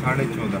14.5۔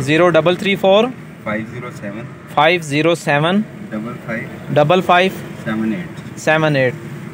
0334 507 5578۔